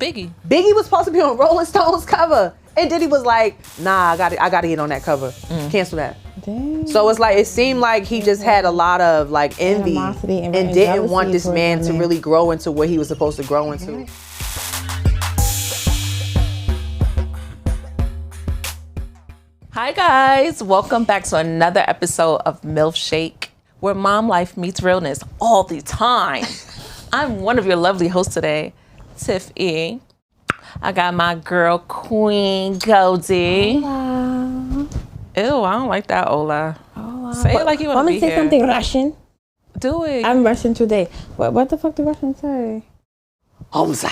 Biggie. Biggie was supposed to be on Rolling Stone's cover. And Diddy was like, nah, I gotta get on that cover. Cancel that. Dang. So it's like, it seemed like he just had a lot of like envy and didn't want this man to really grow into what he was supposed to grow into. Hi guys, welcome back to another episode of Milfshake, where mom life meets realness all the time. I'm one of your lovely hosts today, Tiff E. I got my girl, Queen Goldi. Hola. Ew, I don't like that, Ola. Hola. Say it like you want to be say here. something Russian. Do it. I'm Russian today. What the fuck do Russians say? Homza.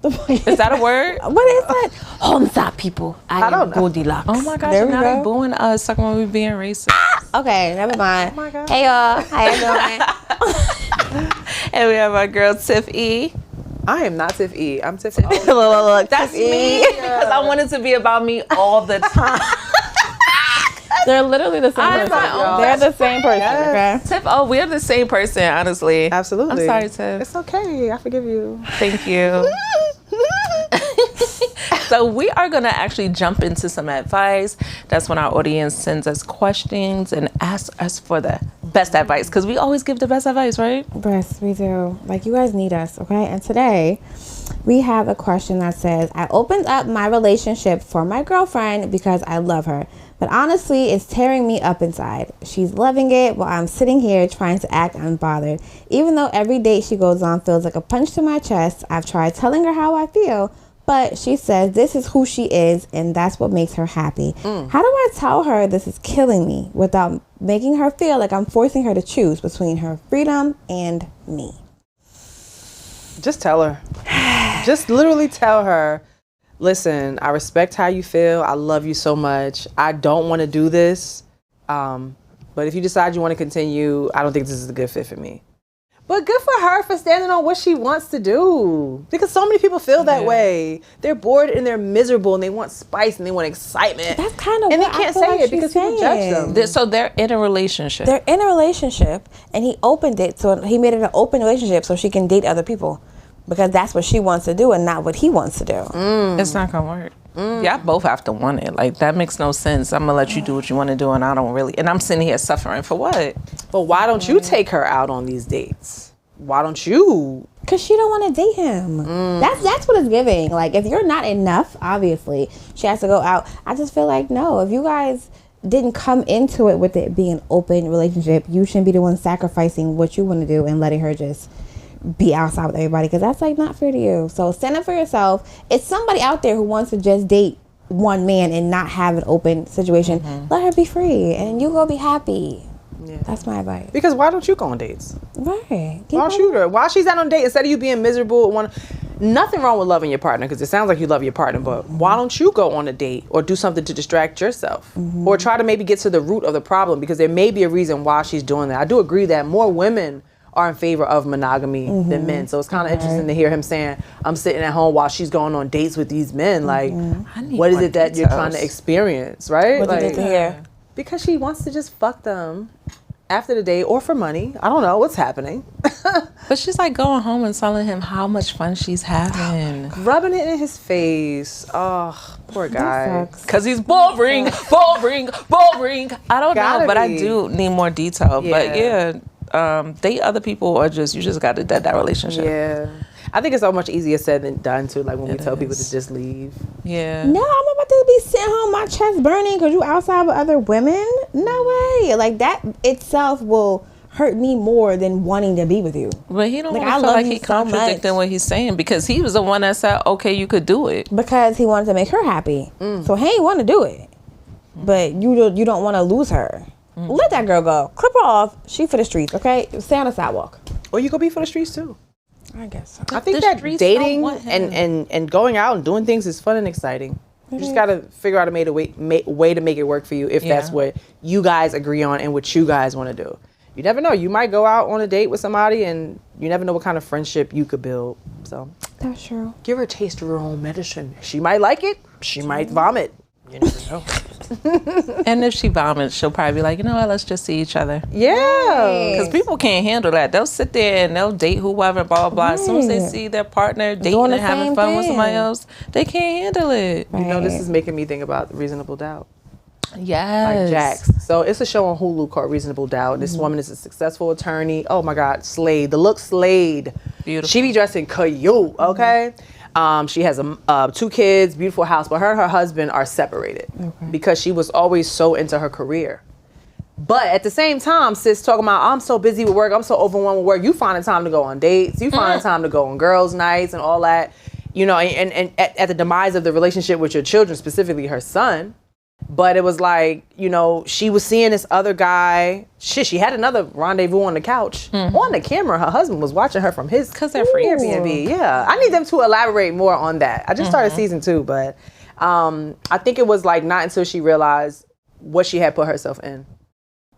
Is that a word? What is that? Homza, people. I don't am know. Goldilocks. Oh my gosh, There we now they go. booing us, talking about we being racist. Okay, never mind. Oh my God. Hey y'all, how you doing? And we have our girl, Tiff E. I am not Tiff E. I'm Tiff O. Look, That's me, because I want it to be about me all the time. they're literally the same I'm person. my own They're the same person, Yes. okay? Tiff, oh, we're the same person, honestly. Absolutely. I'm sorry, Tiff. It's okay. I forgive you. Thank you. So we are going to actually jump into some advice. That's when our audience sends us questions and asks us for the best advice, because we always give the best advice, right? Yes, we do. Like, you guys need us, okay? And today, we have a question that says, I opened up my relationship for my girlfriend because I love her. But honestly, it's tearing me up inside. She's loving it while I'm sitting here trying to act unbothered. Even though every date she goes on feels like a punch to my chest, I've tried telling her how I feel, but she says this is who she is and that's what makes her happy. How do I tell her this is killing me without making her feel like I'm forcing her to choose between her freedom and me? Just tell her. Just literally tell her, listen, I respect how you feel. I love you so much. I don't want to do this. But if you decide you want to continue, I don't think this is a good fit for me. But good for her for standing on what she wants to do. Because so many people feel that way. They're bored and they're miserable and they want spice and they want excitement. That's kind of and what they can't I feel say like it because people judge them. So they're in a relationship. They're in a relationship and he opened it, so he made it an open relationship so she can date other people. Because that's what she wants to do and not what he wants to do. It's not going to work. Y'all both have to want it. Like, that makes no sense. I'm going to let you do what you want to do and I don't really. And I'm sitting here suffering for what? But why don't you take her out on these dates? Why don't you? Because she don't want to date him. That's what it's giving. Like, if you're not enough, obviously, she has to go out. I just feel like, no, if you guys didn't come into it with it being an open relationship, you shouldn't be the one sacrificing what you want to do and letting her just be outside with everybody, because that's like not fair to you. So stand up for yourself. It's somebody out there who wants to just date one man and not have an open situation. Let her be free and you go be happy. Yeah. That's my advice. Because why don't you go on dates? Right. Why don't you? While she's out on a date, instead of you being miserable, nothing wrong with loving your partner, because it sounds like you love your partner, but why don't you go on a date or do something to distract yourself? Or try to maybe get to the root of the problem, because there may be a reason why she's doing that. I do agree that more women are in favor of monogamy than men. So it's kind of interesting to hear him saying, I'm sitting at home while she's going on dates with these men. Like, what is it that you're trying to experience, right? What like, did they hear? Because she wants to just fuck them after the date or for money. I don't know what's happening. But she's like going home and telling him how much fun she's having. Rubbing it in his face. Oh, poor guy. Because he's boring. I don't know, but I do need more detail. But date other people or you just got to dead that relationship. Yeah. I think it's so much easier said than done too. Like when we tell people to just leave. Yeah. No, I'm about to be sitting home, my chest burning because you outside with other women. No way. Like that itself will hurt me more than wanting to be with you. But he don't Like, want I to feel love like you he so contradicting much. what he's saying, because he was the one that said, okay, you could do it. Because he wanted to make her happy. So he ain't want to do it. But you don't want to lose her. Let that girl go. Clip her off. She for the streets, okay? Stay on the sidewalk. Or you go be for the streets too. I guess so. I think that dating and going out and doing things is fun and exciting. You just got to figure out a way to make it work for you if that's what you guys agree on and what you guys want to do. You never know. You might go out on a date with somebody and you never know what kind of friendship you could build. So That's true. give her a taste of her own medicine. She might like it. She might vomit. You never know. And if she vomits, she'll probably be like, you know what, let's just see each other. Yeah. Because people can't handle that. They'll sit there and they'll date whoever, blah, blah, blah. As soon as they see their partner dating Doing the and having same fun with thing. somebody else, they can't handle it. You know, this is making me think about Reasonable Doubt. Yes. Like Jax. So it's a show on Hulu called Reasonable Doubt. This woman is a successful attorney. Oh my God, slayed. The look slayed. Beautiful. She be dressed in cute, okay? She has 2 kids, beautiful house, but her and her husband are separated because she was always so into her career. But at the same time, sis talking about, I'm so busy with work, I'm so overwhelmed with work. You finding time to go on dates, you finding time to go on girls' nights and all that. You know, and at the demise of the relationship with your children, specifically her son. But it was like, you know, she was seeing this other guy. Shit, she had another rendezvous on the couch. On the camera, her husband was watching her from his Airbnb. Yeah, I need them to elaborate more on that. I just started season 2, but I think it was like not until she realized what she had put herself in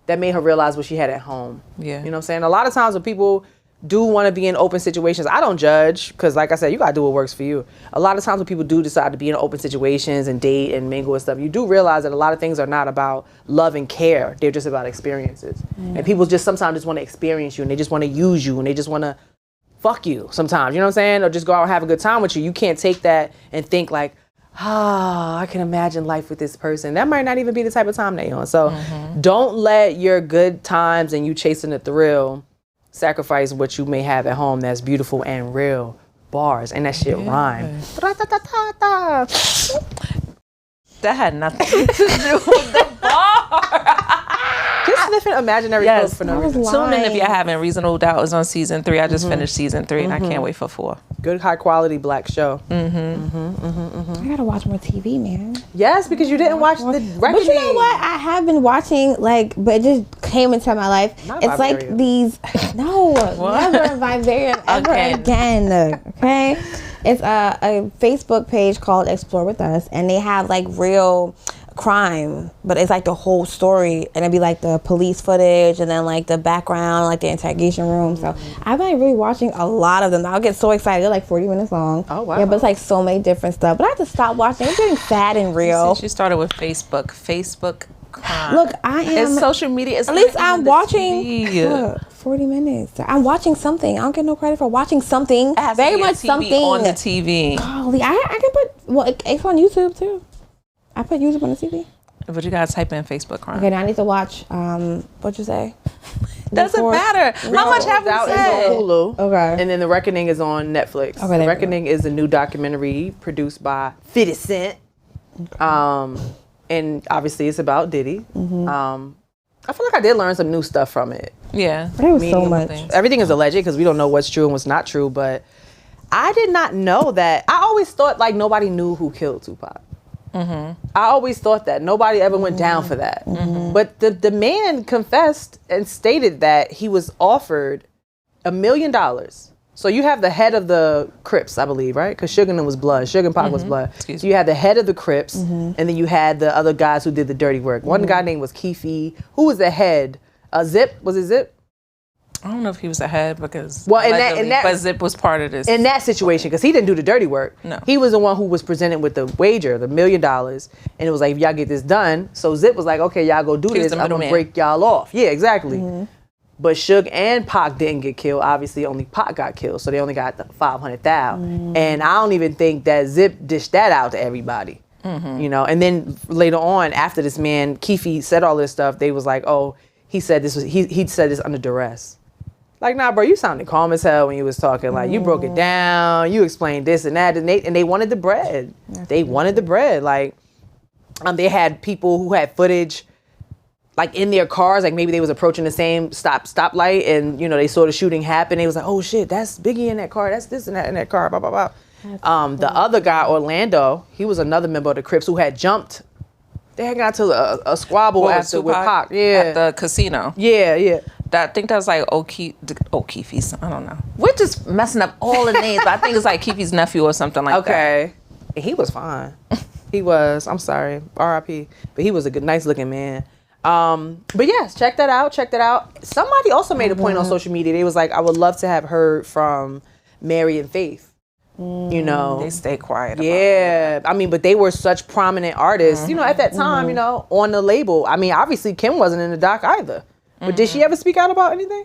that made her realize what she had at home. Yeah. You know what I'm saying? A lot of times when people do want to be in open situations, I don't judge, because like I said, you got to do what works for you. A lot of times when people do decide to be in open situations and date and mingle and stuff, you do realize that a lot of things are not about love and care. They're just about experiences. And people just sometimes just want to experience you, and they just want to use you, and they just want to fuck you sometimes, you know what I'm saying? Or just go out and have a good time with you. You can't take that and think like, I can imagine life with this person. That might not even be the type of time they on. So don't let your good times and you chasing the thrill sacrifice what you may have at home that's beautiful and real. Bars. And that shit rhyme. That had nothing to do with the bar. Just sniffing imaginary clothes for no reason. Tune in if you're having Reasonable Doubt. Is on season 3. I just finished season 3 and I can't wait for 4. Good high quality black show. I gotta watch more TV, man. Yes, because you didn't watch the Reckoning. But you know what? I have been watching, like, but it just came into my life. Not It's like Vivarium. these, no, never Vivarium ever again. Okay? It's a Facebook page called Explore With Us, and they have like real crime, but it's like the whole story, and it'd be like the police footage and then like the background, like the interrogation room. So I've been really watching a lot of them. I'll get so excited. They're like 40 minutes long. Oh, wow. Yeah, but it's like so many different stuff. But I have to stop watching. It's getting sad and real. She started with Facebook crime. Look, I am. It's social media. It's At least not I'm even the watching. TV. Look, 40 minutes. I'm watching something. I don't get no credit for watching something. It has to Very be a much TV something on the TV. Golly, I can put. Well, it's on YouTube too. I put YouTube on the TV. But you gotta type in Facebook crime. Okay, now I need to watch. What'd you say? Doesn't Before- matter. How much have we Doubt is said? on Hulu. Okay. And then The Reckoning is on Netflix. Okay, The there we Reckoning is a new documentary produced by 50 Cent. And obviously it's about Diddy. I feel like I did learn some new stuff from it. Yeah. There was so much. Everything is alleged because we don't know what's true and what's not true, but I did not know that. I always thought like nobody knew who killed Tupac. I always thought that. Nobody ever went down for that. But the man confessed and stated that he was offered $1 million. So you have the head of the Crips, I believe, right? Because Suge and them was blood. Suge and Pac was blood. Excuse So you had the head of the Crips, and then you had the other guys who did the dirty work. One guy named was Tiff E. Who was the head? Zip? Was it Zip? I don't know if he was ahead because Well, but Zip was part of this. In that situation, because he didn't do the dirty work. No. He was the one who was presented with the wager, the $1 million. And it was like, if y'all get this done. So Zip was like, okay, y'all go do He was this. the I'm going to middleman. break y'all off. Yeah, exactly. But Suge and Pac didn't get killed. Obviously, only Pac got killed. So they only got the $500,000. And I don't even think that Zip dished that out to everybody. You know, and then later on, after this man, Keefe said all this stuff, they was like, oh, he said this was, he said this under duress. Like, nah, bro, you sounded calm as hell when you was talking. Like, you broke it down. You explained this and that. And they wanted the bread. They wanted the bread. Like, they had people who had footage, like, in their cars. Like, maybe they was approaching the same stoplight. And, you know, they saw the shooting happen. They was like, oh, shit, that's Biggie in that car. That's this and that in that car. Blah, blah, blah. The other guy, Orlando, he was another member of the Crips who had jumped. They had got to a squabble after with Pac. Yeah. At the casino. Yeah. I think that was like O'Keefe's. I don't know. We're just messing up all the names. But I think it's like Keefe's nephew or something like that. Okay. He was fine. He was. I'm sorry. R.I.P. But he was a good, nice looking man. But yes, check that out. Somebody also made a point on social media. They was like, I would love to have heard from Mary and Faith. You know, They stay quiet. yeah. I mean, but they were such prominent artists, you know, at that time, you know, on the label. I mean, obviously Kim wasn't in the doc either. But did she ever speak out about anything?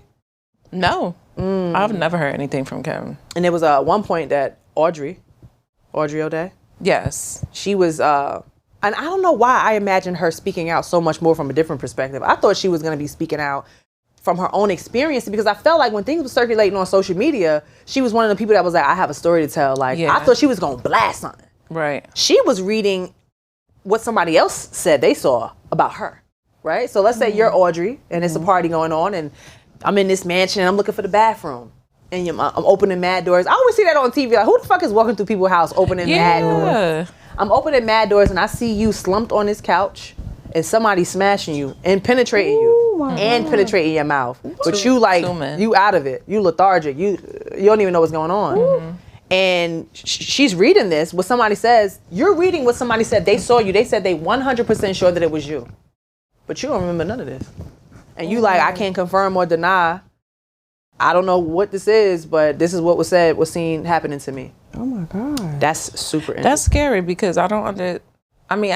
No. I've never heard anything from Kim. And there was one point that Audrey O'Day, Yes. she was, and I don't know why I imagined her speaking out so much more from a different perspective. I thought she was going to be speaking out from her own experience, because I felt like when things were circulating on social media, she was one of the people that was like, I have a story to tell. Like, I thought she was going to blast something. Right. She was reading what somebody else said they saw about her, right? So let's say you're Audrey, and it's a party going on, and I'm in this mansion, and I'm looking for the bathroom. And I'm opening mad doors. I always see that on TV. Like, who the fuck is walking through people's house opening mad doors? I'm opening mad doors, and I see you slumped on this couch, and somebody smashing you and penetrating you and penetrating your mouth. But you like, you out of it. You lethargic. You don't even know what's going on. And she's reading this. What somebody says, you're reading what somebody said. They saw you. They said they 100% sure that it was you. But you don't remember none of this. And you like, I can't confirm or deny. I don't know what this is, but this is what was said, was seen happening to me. Oh my God. That's super interesting. That's scary, because I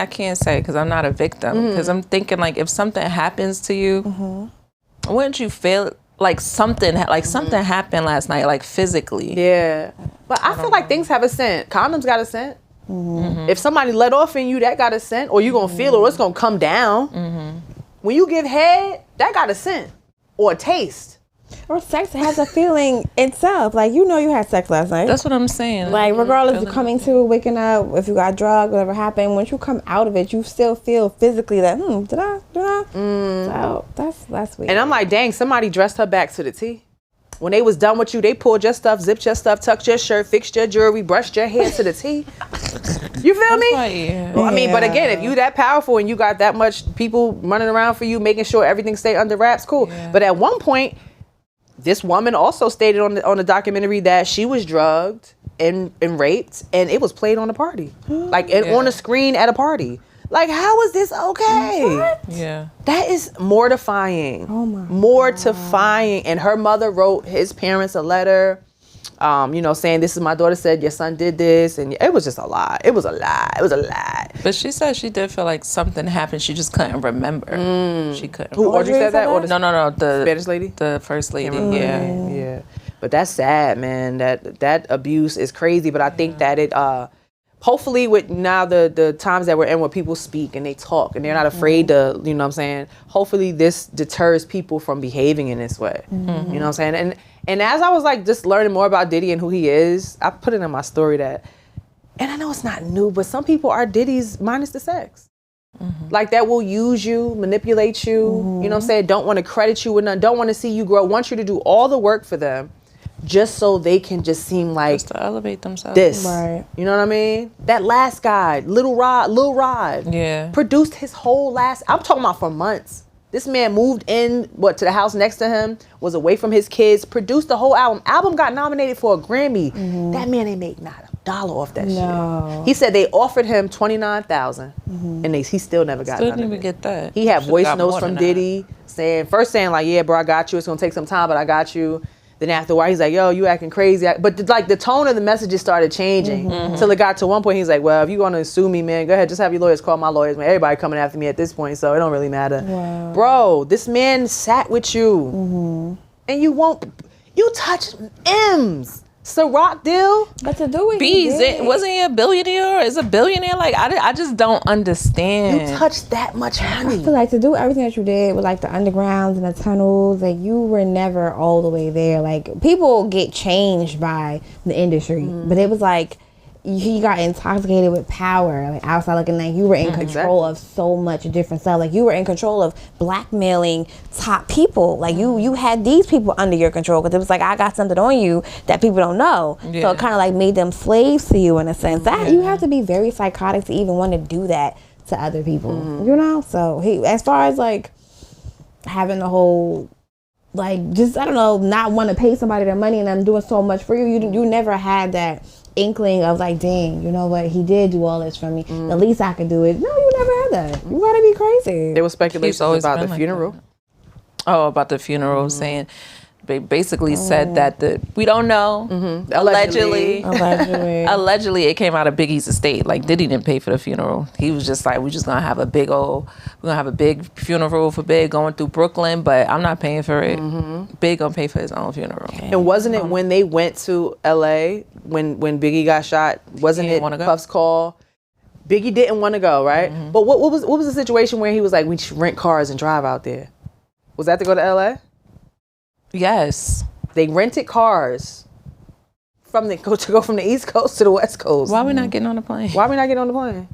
can't say, because I'm not a victim. Because I'm thinking, like, if something happens to you, wouldn't you feel like something happened last night, like physically? Yeah. But I feel like things have a scent. Condoms got a scent. If somebody let off in you, that got a scent, or you going to feel it, or it's going to come down. When you give head, that got a scent or a taste. Or sex has a feeling itself. Like, you know you had sex last night. That's what I'm saying. Like, regardless of coming to, waking up, if you got drugged, whatever happened, once you come out of it, you still feel physically that, did I? So that's weird. And I'm like, dang, somebody dressed her back to the T. When they was done with you, they pulled your stuff, zipped your stuff, tucked your shirt, fixed your jewelry, brushed your hair to the T. You feel me? Well, I mean, but again, if you that powerful and you got that much people running around for you, making sure everything stay under wraps, cool. But at one point, this woman also stated on the documentary that she was drugged and raped, and it was played on a party, like on a screen at a party. Like, how is this okay? What? Yeah. That is mortifying. Oh my mortifying. And her mother wrote his parents a letter, saying, this is my daughter said your son did this, and it was just a lie. It was a lie. But she said she did feel like something happened. She just couldn't remember. She couldn't. Who, Audrey said that? Or the No. The Spanish lady? The first lady. Yeah. But that's sad, man. That abuse is crazy. But I think that it hopefully with now the times that we're in where people speak and they talk and they're not afraid to, you know what I'm saying? Hopefully this deters people from behaving in this way. You know what I'm saying? And as I was like just learning more about Diddy and who he is, I put it in my story that, and I know it's not new, but some people are Diddy's minus the sex. Like that will use you, manipulate you, you know what I'm saying? Don't want to credit you with nothing, don't want to see you grow, want you to do all the work for them just so they can just seem like just to elevate themselves. This. Right. You know what I mean? That last guy, Lil Rod. Yeah. Produced his whole I'm talking about for months. This man moved in, to the house next to him, was away from his kids, produced the whole album. Album got nominated for a Grammy. That man ain't make not $1 off that shit. He said they offered him $29,000 and he still never got Still didn't even get that. He had voice notes from Diddy saying like, yeah, bro, I got you. It's gonna take some time, but I got you. Then after a while, he's like, yo, you acting crazy. But the tone of the messages started changing until it got to one point. He's like, well, if you're going to sue me, man, go ahead. Just have your lawyers call my lawyers, man. Everybody coming after me at this point, so it don't really matter. Wow. Bro, this man sat with you. And you touched M's. Ciroc deal? But to do it, Wasn't he a billionaire or is a billionaire? Like, I just don't understand. You touched that much money. I feel like to do everything that you did with like the undergrounds and the tunnels, like you were never all the way there. Like people get changed by the industry, but it was like you got intoxicated with power. Like outside looking, like you were in control of so much different stuff. Like you were in control of blackmailing top people. Like you had these people under your control because it was like, I got something on you that people don't know. So it kind of like made them slaves to you in a sense. That you have to be very psychotic to even want to do that to other people. You know. So as far as like having the whole. Like just I don't know, not want to pay somebody their money and them doing so much for you. You never had that inkling of like, dang, you know what? He did do all this for me. The least I could do it. No, you never had that. You gotta be crazy. There was speculation about the funeral. Oh, about the funeral, saying basically said that we don't know. Allegedly it came out of Biggie's estate. Like Diddy didn't pay for the funeral. He was just like, we're gonna have a big funeral for Big going through Brooklyn, but I'm not paying for it. Big gonna pay for his own funeral. And wasn't it when they went to LA when Biggie got shot? Wasn't it Puff's call? Biggie didn't want to go, right? But what was the situation where he was like, we should rent cars and drive out there? Was that to go to LA? Yes. They rented cars to go from the East Coast to the West Coast. Why are we not getting on the plane?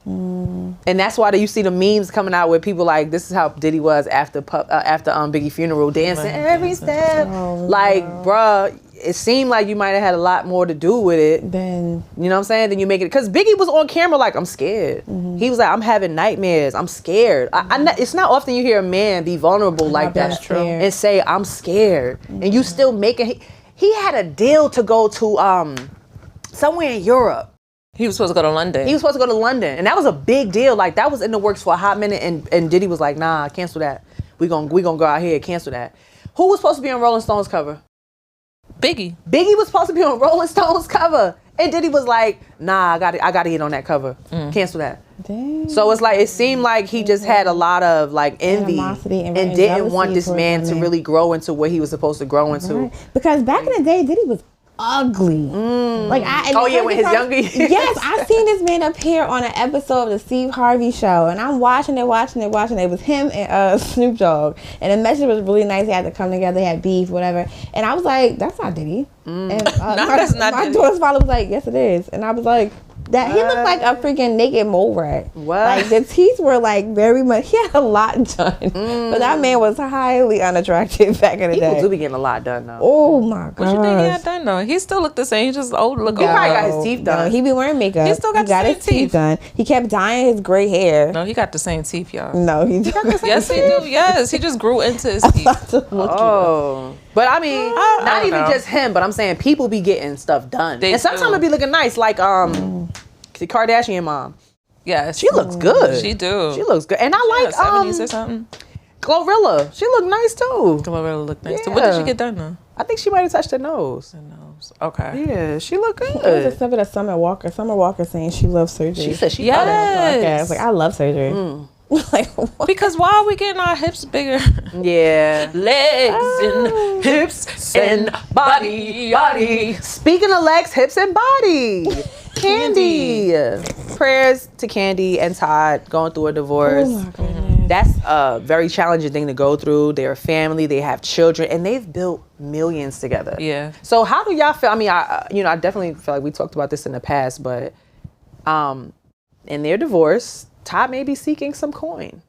And that's why you see the memes coming out where people like, this is how Diddy was after Biggie funeral, dancing every step. Bruh, it seemed like you might have had a lot more to do with it. Then, you know what I'm saying? Then you make it, because Biggie was on camera like, I'm scared. He was like, I'm having nightmares. I'm scared. It's not often you hear a man be vulnerable like that and say, I'm scared. And you still make it. He had a deal to go to somewhere in Europe. He was supposed to go to London. And that was a big deal. Like, that was in the works for a hot minute, and Diddy was like, nah, cancel that. We gonna go out here, cancel that. Who was supposed to be on Rolling Stone's cover? Biggie was supposed to be on Rolling Stone's cover. And Diddy was like, nah, I gotta get on that cover. Cancel that. Dang. So it's like, it seemed like he just had a lot of like envy and didn't want this man to really grow into what he was supposed to grow into. Right. Because back in the day, Diddy was ugly. When his younger years. Yes, I seen this man appear on an episode of the Steve Harvey show, and I'm watching it. It was him and Snoop Dogg, and the message was really nice. They had to come together, they had beef, whatever. And I was like, that's not Diddy. And my daughter's father was like, yes, it is. And I was like, that he looked like a freaking naked mole rat. What? Like the teeth were like very much. He had a lot done, but that man was highly unattractive back in the day. People do be getting a lot done though. Oh my god! What you think he had done though? He still looked the same. He just old look. He probably got his teeth done. No, he be wearing makeup. He still got his teeth done. He kept dyeing his gray hair. No, he got the same teeth, y'all. No, he got the same yes, teeth. he do. Yes, he just grew into his teeth. But I mean, not even just him, but I'm saying people be getting stuff done. And sometimes it be looking nice, like the Kardashian mom. Yes. She looks good. She do. She looks good. And I like 70s or something. Glorilla. She looked nice too. Glorilla looked nice too. What did she get done though? I think she might have touched her nose. Her nose. Okay. Yeah, she looked good. It was a snippet of Summer Walker saying she loves surgery. She said she yes. Like, I love surgery. Like, what? Because why are we getting our hips bigger? Yeah. Legs and hips and body. Speaking of legs, hips, and body. Kandi. Prayers to Kandi and Todd going through a divorce. Oh my goodness. That's a very challenging thing to go through. They're a family, they have children, and they've built millions together. Yeah. So how do y'all feel? I mean, I definitely feel like we talked about this in the past, but in their divorce, Todd may be seeking some coin.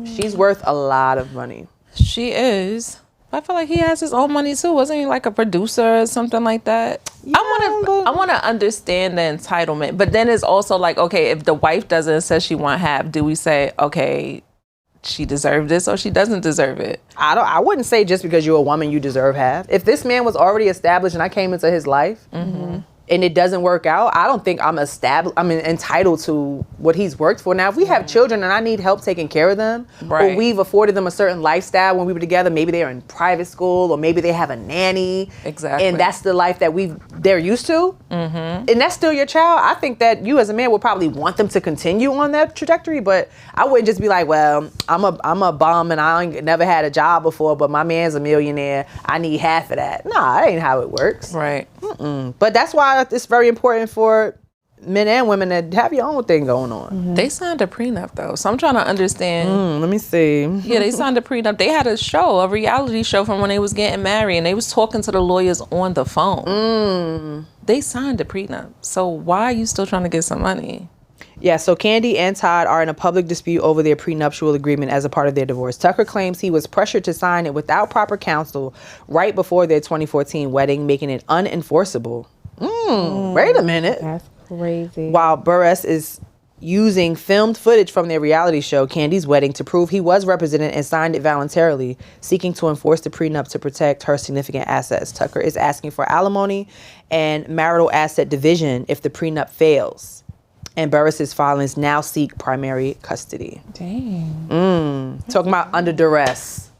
She's worth a lot of money. She is. I feel like he has his own money too. Wasn't he like a producer or something like that? Yeah, I want to understand the entitlement, but then it's also like, okay, if the wife doesn't says she want half, do we say, okay, she deserved this or she doesn't deserve it? I wouldn't say just because you're a woman you deserve half. If this man was already established and I came into his life, and it doesn't work out, I don't think I'm entitled to what he's worked for. Now, if we have children and I need help taking care of them, or we've afforded them a certain lifestyle when we were together, maybe they're in private school, or maybe they have a nanny. Exactly. And that's the life that they're used to. And that's still your child. I think that you as a man would probably want them to continue on that trajectory, but I wouldn't just be like, well, I'm a bum and I ain't never had a job before, but my man's a millionaire. I need half of that. Nah, that ain't how it works. Right. But that's why it's very important for men and women to have your own thing going on. They signed a prenup though, so I'm trying to understand. Let me see. Yeah, they signed a prenup. They had a reality show from when they was getting married, and they was talking to the lawyers on the phone. They signed a prenup, so why are you still trying to get some money? Yeah, so Kandi and Todd are in a public dispute over their prenuptial agreement as a part of their divorce. Tucker claims he was pressured to sign it without proper counsel right before their 2014 wedding, making it unenforceable. Wait a minute. That's crazy. While Burruss is using filmed footage from their reality show, Kandi's wedding, to prove he was represented and signed it voluntarily, seeking to enforce the prenup to protect her significant assets. Tucker is asking for alimony and marital asset division if the prenup fails. And Burruss's filings now seek primary custody. Dang. Talking about under duress.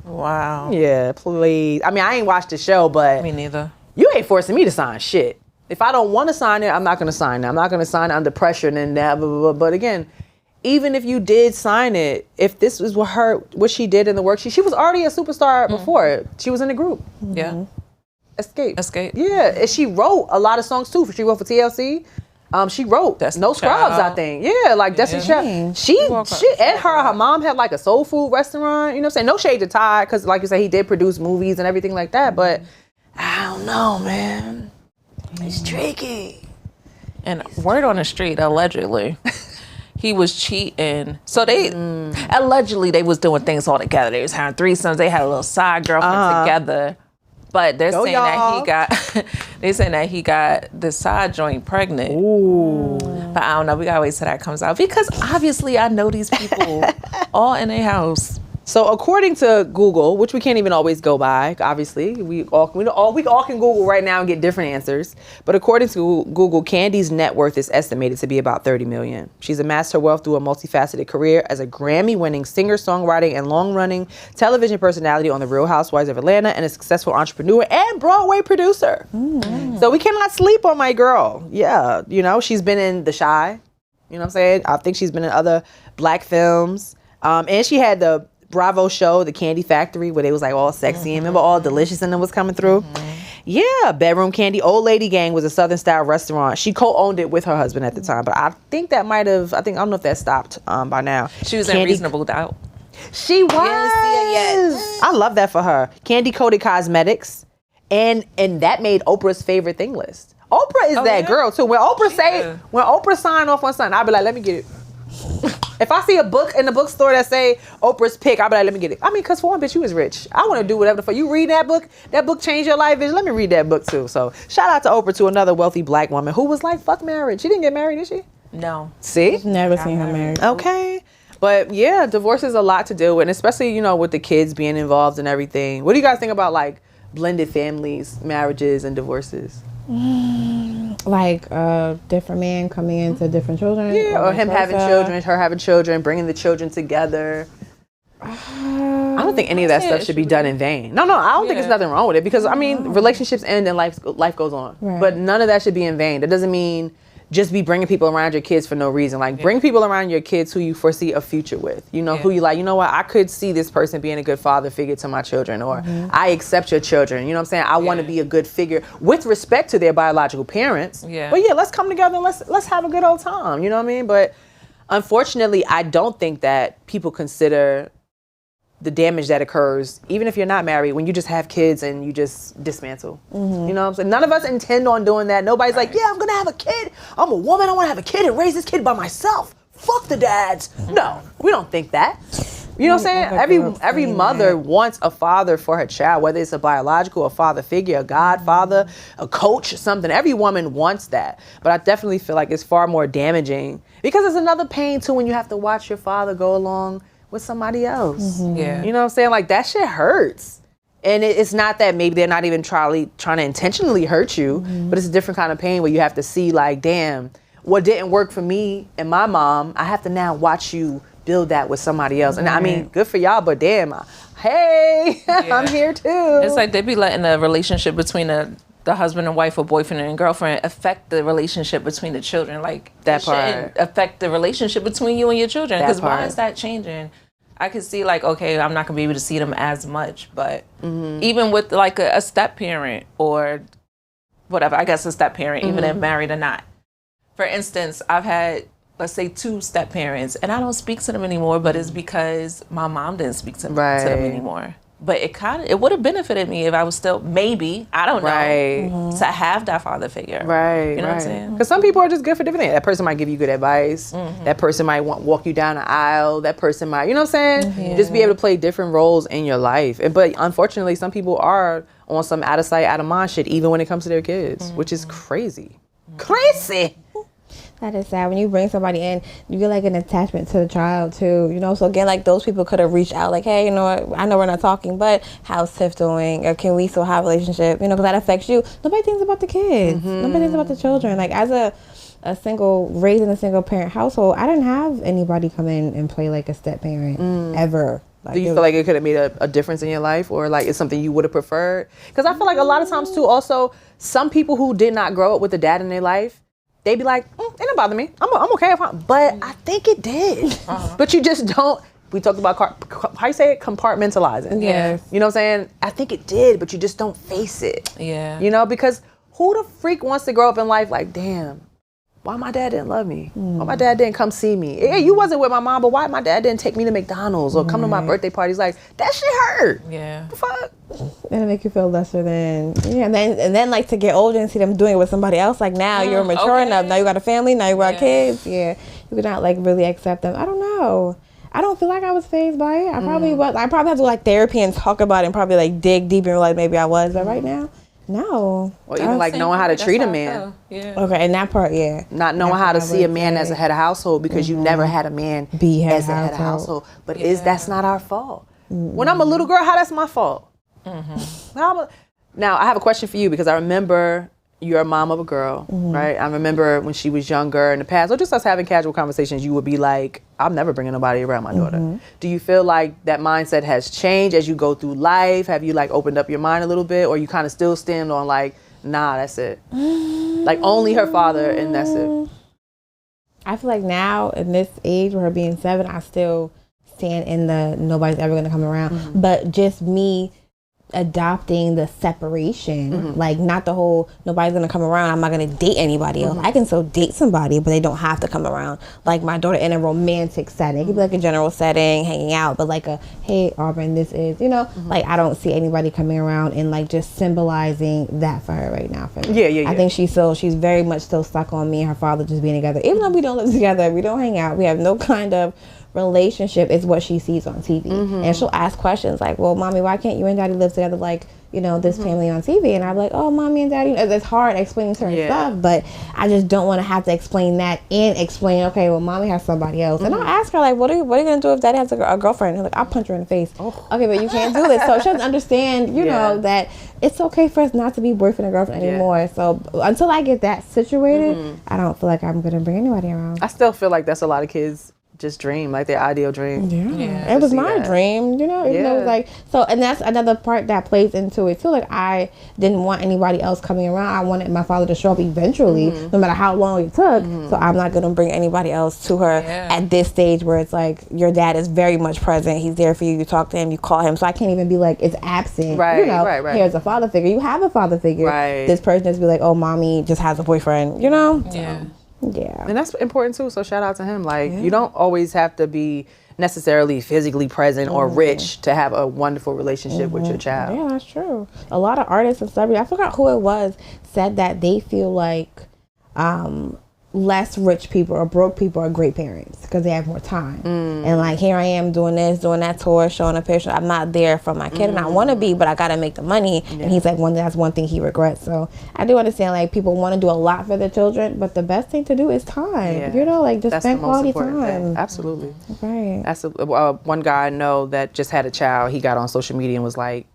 Wow. Yeah, please. I mean, I ain't watched the show, but Me neither. you ain't forcing me to sign shit. If I don't want to sign it, I'm not going to sign it. I'm not going to sign it under pressure and then that, blah, blah, blah. But again, even if you did sign it, if this was what she did in the work, she was already a superstar before. She was in the group. Yeah. Escape. Yeah. And she wrote a lot of songs too. She wrote for TLC. She wrote Destiny No Scrubs, Child. I think. Yeah, like Destiny Child. She and her mom had like a soul food restaurant. You know what I'm saying? No shade to Todd, because like you said, he did produce movies and everything like that. But I don't know, man. It's tricky. And word on the street, allegedly, he was cheating. So they allegedly they was doing things all together. They was having threesomes. They had a little side girlfriend together. But they're saying that he got the side joint pregnant. Ooh. But I don't know. We gotta wait till that comes out because obviously I know these people all in their house. So according to Google, which we can't even always go by, obviously, we all can Google right now and get different answers. But according to Google, Kandi's net worth is estimated to be about $30 million. She's amassed her wealth through a multifaceted career as a Grammy-winning singer, songwriting, and long-running television personality on The Real Housewives of Atlanta, and a successful entrepreneur and Broadway producer. So we cannot sleep on my girl. Yeah, you know, she's been in The Chi. You know what I'm saying? I think she's been in other black films. And she had the Bravo show, The Candy Factory, where they was like all sexy and remember all delicious and it was coming through. Yeah, Bedroom Candy. Old Lady Gang was a Southern style restaurant. She co-owned it with her husband at the time, but I think that I don't know if that stopped by now. She was in Reasonable Doubt. She was. I love that for her. Candy Coated Cosmetics, and that made Oprah's favorite thing list. Oprah is that girl too. When Oprah signed off on something, I'll be like, let me get it. If I see a book in the bookstore that say Oprah's pick, I'll be like, let me get it. I mean, because for one, bitch, you was rich. I want to do whatever the fuck. You read that book changed your life, bitch. Let me read that book too. So shout out to Oprah, to another wealthy black woman who was like, fuck marriage. She didn't get married, did she? No. See? Never seen her married. Okay. But yeah, divorce is a lot to deal with, and especially, you know, with the kids being involved and everything. What do you guys think about like blended families, marriages, and divorces? Like different man coming into different children? Yeah, or him having children, her having children, bringing the children together. I don't think any of that stuff should be done in vain. No, I don't think there's nothing wrong with it, because I mean, relationships end and life goes on. Right. But none of that should be in vain. That doesn't mean just be bringing people around your kids for no reason. Like, bring people around your kids who you foresee a future with. You know, who you like, you know what, I could see this person being a good father figure to my children, or I accept your children. You know what I'm saying? I want to be a good figure with respect to their biological parents. Yeah. But yeah, let's come together and let's have a good old time. You know what I mean? But unfortunately, I don't think that people consider the damage that occurs, even if you're not married, when you just have kids and you just dismantle. You know what I'm saying? None of us intend on doing that. Nobody's like, yeah, I'm going to have a kid. I'm a woman. I want to have a kid and raise this kid by myself. Fuck the dads. No, we don't think that. You know what I'm saying? Every mother wants a father for her child, whether it's a biological, a father figure, a godfather, a coach, something. Every woman wants that. But I definitely feel like it's far more damaging, because it's another pain too when you have to watch your father go along with somebody else. Yeah. You know what I'm saying? Like, that shit hurts. And it's not that maybe they're not even trying to intentionally hurt you, but it's a different kind of pain where you have to see, like, damn, what didn't work for me and my mom, I have to now watch you build that with somebody else. And I mean, good for y'all, but damn, hey, I'm here too. It's like they be letting the relationship between the husband and wife or boyfriend and girlfriend affect the relationship between the children. Like, that part affect the relationship between you and your children. Because why is that changing? I could see, like, okay, I'm not gonna be able to see them as much, but even with like a step parent or whatever, I guess a step parent, even if married or not. For instance, I've had, let's say, 2 step parents, and I don't speak to them anymore, but it's because my mom didn't speak to them anymore. But it would have benefited me if I was still, maybe, I don't know, to have that father figure. You know what I'm saying? Because some people are just good for different things. That person might give you good advice. That person might walk you down the aisle. That person might, you know what I'm saying? Just be able to play different roles in your life. But unfortunately, some people are on some out of sight, out of mind shit, even when it comes to their kids, which is crazy. Crazy! That is sad. When you bring somebody in, you get like an attachment to the child too, you know? So again, like, those people could have reached out like, hey, you know what, I know we're not talking, but how's Tiff doing? Or can we still have a relationship? You know, because that affects you. Nobody thinks about the kids. Nobody thinks about the children. Like, as raised in a single parent household, I didn't have anybody come in and play like a step parent ever. Do you feel like it could have made a difference in your life, or like it's something you would have preferred? Because I feel like a lot of times too, also, some people who did not grow up with a dad in their life, they be like, it didn't bother me. I'm okay if but I think it did. But you just don't. We talked about, how you say it? Compartmentalizing. Yeah. You know what I'm saying? I think it did, but you just don't face it. Yeah. You know, because who the freak wants to grow up in life like, damn, why my dad didn't love me? Why my dad didn't come see me? Yeah, you wasn't with my mom, but why my dad didn't take me to McDonald's or come to my birthday parties? Like, that shit hurt. Yeah. The fuck? It'll make you feel lesser than, and then like to get older and see them doing it with somebody else. Like now you're mature enough. Now you got a family. Now you got kids. Yeah, you could not like really accept them. I don't know. I don't feel like I was fazed by it. I probably was. I probably have to like therapy and talk about it and probably like dig deep and realize maybe I was. But right now, no. Or even like knowing how to treat a man. Yeah. Okay, and that part, yeah. Not knowing how to see a man as a head of household because you never had a man as a head of household. But that's not our fault. When I'm a little girl, how that's my fault? Now, I have a question for you because I remember you're a mom of a girl, right? I remember when she was younger in the past, or just us having casual conversations, you would be like, I'm never bringing nobody around my daughter. Do you feel like that mindset has changed as you go through life? Have you like opened up your mind a little bit, or you kind of still stand on like, nah, that's it? Like only her father and that's it? I feel like now in this age with her being 7, I still stand in the nobody's ever going to come around. But just me adopting the separation, like not the whole nobody's gonna come around, I'm not gonna date anybody else. I can still date somebody, but they don't have to come around. Like my daughter in a romantic setting, it could be like a general setting, hanging out, but like a, hey Auburn, this is, like I don't see anybody coming around and like just symbolizing that for her right now. For me. Yeah. I think she's very much still stuck on me and her father just being together, even though we don't live together, we don't hang out, we have no kind of relationship. Is what she sees on TV. And she'll ask questions like, well, mommy, why can't you and daddy live together like, this family on TV? And I'm like, oh, mommy and daddy, it's hard explaining certain stuff, but I just don't want to have to explain that and explain, okay, well, mommy has somebody else. And I'll ask her, like, what are you going to do if daddy has a girlfriend? And like, I'll punch her in the face. Okay, but you can't do this. So she doesn't understand, know, that it's okay for us not to be boyfriend and girlfriend anymore. So until I get that situated, I don't feel like I'm going to bring anybody around. I still feel like that's a lot of kids just dream, like their ideal dream. It was my dream, even though like, so, and that's another part that plays into it too. Like I didn't want anybody else coming around. I wanted my father to show up eventually, no matter how long it took. So I'm not gonna bring anybody else to her at this stage where it's like your dad is very much present. He's there for you. You talk to him, you call him. So I can't even be like it's absent. Right. Here's a father figure. You have a father figure. Right. This person just be like, oh, mommy just has a boyfriend. Yeah. And that's important too. So shout out to him. Like you don't always have to be necessarily physically present or rich to have a wonderful relationship with your child. Yeah, that's true. A lot of artists and celebrities, I forgot who it was, said that they feel like less rich people or broke people are great parents because they have more time. And like here I am doing this, doing that tour, showing a picture. I'm not there for my kid and I want to be, but I got to make the money. And he's like, that's one thing he regrets. So I do understand like people want to do a lot for their children, but the best thing to do is time. Like just spend quality time. Thing. Absolutely. Right. That's one guy I know that just had a child. He got on social media and was like,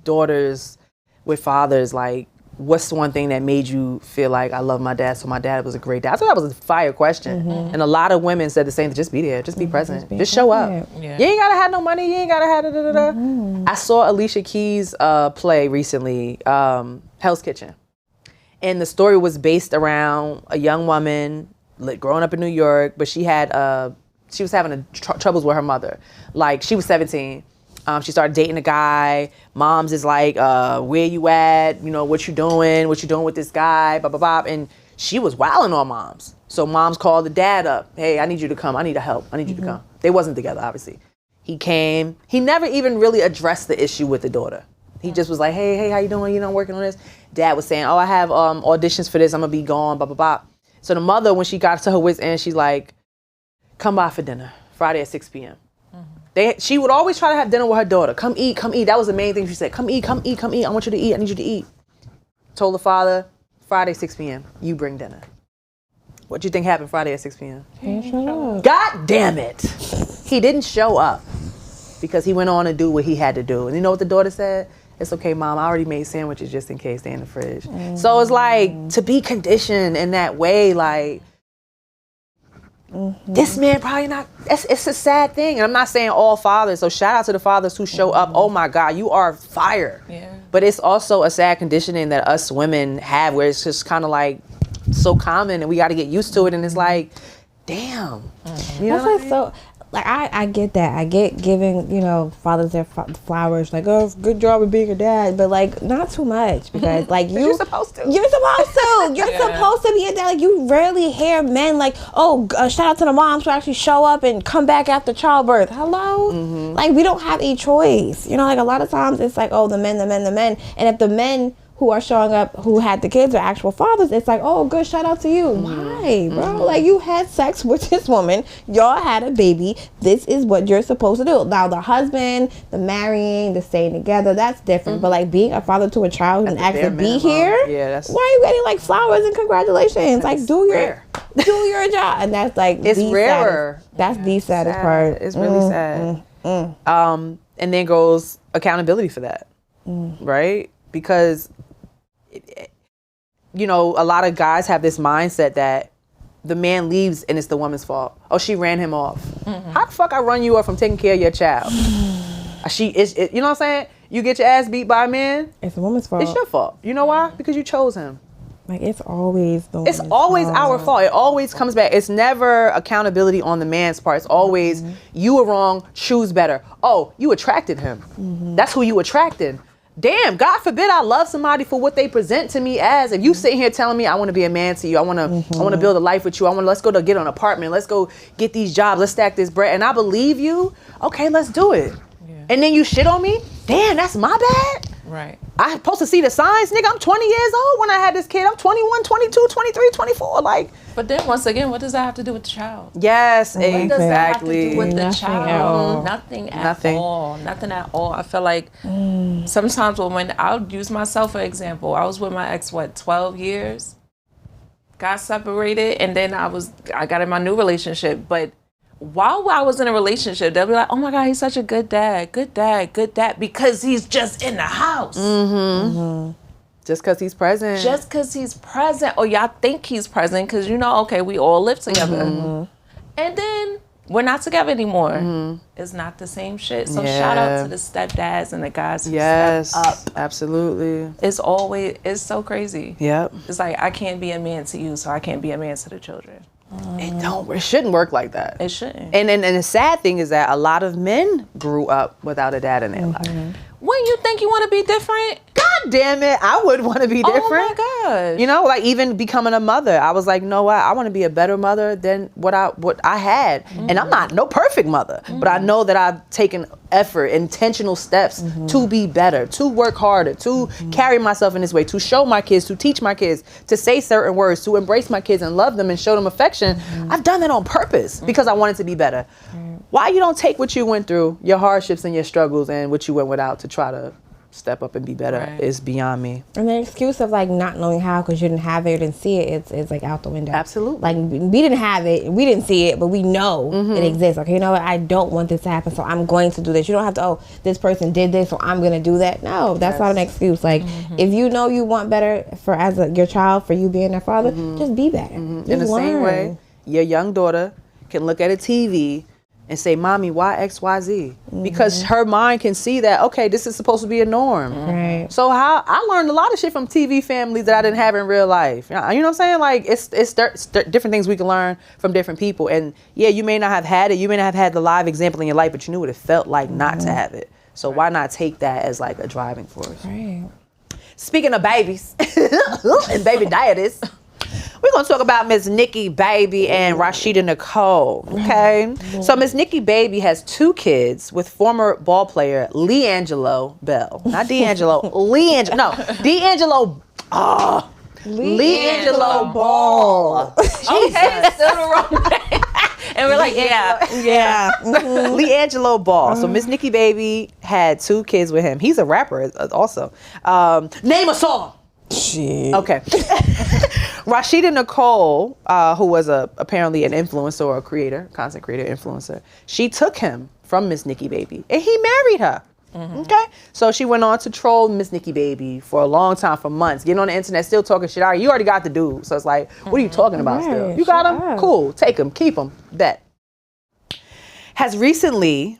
daughters with fathers, like, what's the one thing that made you feel like I love my dad, so my dad was a great dad? I thought that was a fire question. And a lot of women said the same thing, just be there, just be present, just show up. You ain't gotta have no money, you ain't gotta have da-da-da-da. I saw Alicia Keys' play recently, Hell's Kitchen. And the story was based around a young woman growing up in New York, but she was having troubles with her mother. Like she was 17. She started dating a guy. Moms is like, where you at? What you doing? What you doing with this guy? Blah, blah, blah. And she was wilding on moms. So moms called the dad up. Hey, I need you to come. I need help. I need you to come. They wasn't together, obviously. He came. He never even really addressed the issue with the daughter. He just was like, hey, how you doing? I'm working on this. Dad was saying, I have auditions for this. I'm going to be gone, blah, blah, blah. So the mother, when she got to her wit's end, she's like, come by for dinner, Friday at 6 p.m. She would always try to have dinner with her daughter. Come eat. That was the main thing she said. Come eat. I want you to eat. I need you to eat. Told the father, Friday, 6 p.m. You bring dinner. What do you think happened Friday at 6 p.m.? He didn't show up. God damn it. He didn't show up because he went on to do what he had to do. And you know what the daughter said? It's okay, Mom. I already made sandwiches just in case they're in the fridge. So it's like to be conditioned in that way, like, this man probably not. It's a sad thing, and I'm not saying all fathers. So shout out to the fathers who show up. Oh my God, you are fire. Yeah. But it's also a sad conditioning that us women have, where it's just kind of like so common, and we got to get used to it. And it's like, damn. You know That's like so. Like I get that. I get giving fathers their flowers. Like, oh, good job of being a dad, but like not too much, because like you're supposed to. You're supposed to. You're supposed to be a dad. Like you rarely hear men like, oh, shout out to the moms who actually show up and come back after childbirth. Hello. Like we don't have a choice. Like a lot of times it's like, oh, the men, and if the men who are showing up who had the kids are actual fathers, it's like, oh, good, shout out to you. Why, bro? Like, you had sex with this woman, y'all had a baby, this is what you're supposed to do. Now, the husband, the marrying, the staying together, that's different. But like being a father to a child and actually be here, why are you getting like flowers and congratulations? Like, do your job. And that's like it's rarer. That's the saddest part. It's really sad. And then goes accountability for that, right? Because a lot of guys have this mindset that the man leaves and it's the woman's fault. Oh, she ran him off. How the fuck I run you off from taking care of your child? You know what I'm saying? You get your ass beat by a man. It's the woman's fault. It's your fault. You know why? Because you chose him. Like it's always It's always our fault. It always comes back. It's never accountability on the man's part. It's always you were wrong. Choose better. Oh, you attracted him. That's who you attracted. Damn, God forbid I love somebody for what they present to me as. If you sitting here telling me I want to be a man to you, I want to build a life with you, let's go to get an apartment, let's go get these jobs, let's stack this bread, and I believe you, okay, let's do it. Yeah. And then you shit on me? Damn, that's my bad? Right. I'm supposed to see the signs, nigga. I'm 20 years old when I had this kid. I'm 21, 22, 23, 24. Like. But then once again, what does that have to do with the child? Yes, exactly. What does that have to do with the child? Nothing at all. I feel like sometimes when I'll use myself for example, I was with my ex 12 years, got separated, and then I got in my new relationship. But while I was in a relationship, they'll be like, oh my God, he's such a good dad, because he's just in the house. Just because he's present. Or y'all think he's present because, okay, we all live together. And then we're not together anymore. It's not the same shit. So shout out to the stepdads and the guys who step up. Absolutely. It's so crazy. Yep. It's like, I can't be a man to you, so I can't be a man to the children. It shouldn't work like that. It shouldn't. And the sad thing is that a lot of men grew up without a dad in their life. When you think you want to be different? God damn it, I would want to be different. Oh my gosh. Like even becoming a mother, I was like, you know what? I want to be a better mother than what I had. And I'm not no perfect mother, but I know that I've taken effort, intentional steps to be better, to work harder, to carry myself in this way, to show my kids, to teach my kids, to say certain words, to embrace my kids and love them and show them affection. I've done that on purpose because I wanted to be better. Why you don't take what you went through, your hardships and your struggles and what you went without to try to step up and be better is beyond me. And the excuse of like not knowing how because you didn't have it or didn't see it, it's like out the window. Absolutely. Like we didn't have it, we didn't see it, but we know it exists. Okay, you know what? I don't want this to happen, so I'm going to do this. You don't have to, oh, this person did this, so I'm going to do that. No, that's not an excuse. Like if you know you want better for your child, for you being their father, just be better. Just in the learn. same way, your young daughter can look at a TV and say, Mommy, why XYZ? Because her mind can see that, okay, this is supposed to be a norm. Right. So I learned a lot of shit from TV families that I didn't have in real life. You know what I'm saying? Like, it's different things we can learn from different people. And yeah, you may not have had it. You may not have had the live example in your life, but you knew what it felt like not to have it. So why not take that as like a driving force? Right. Speaking of babies and baby daddies, we're going to talk about MissNikkiBaby and Rashida Nicole, okay? So MissNikkiBaby has 2 kids with former ball player LiAngelo Ball. Not D'Angelo, LiAngelo Ball. Okay, still the wrong name. And we're like, yeah. LiAngelo Ball. So MissNikkiBaby had 2 kids with him. He's a rapper also. Name a song. Shit. Okay. Rashida Nicole, who was apparently an influencer or a creator, content creator, influencer, she took him from MissNikkiBaby and he married her. Okay, so she went on to troll MissNikkiBaby for a long time, for months, getting on the internet, still talking shit. All right, you already got the dude, so it's like, what are you talking about still? You got him? Cool, take him, keep him, bet. Has recently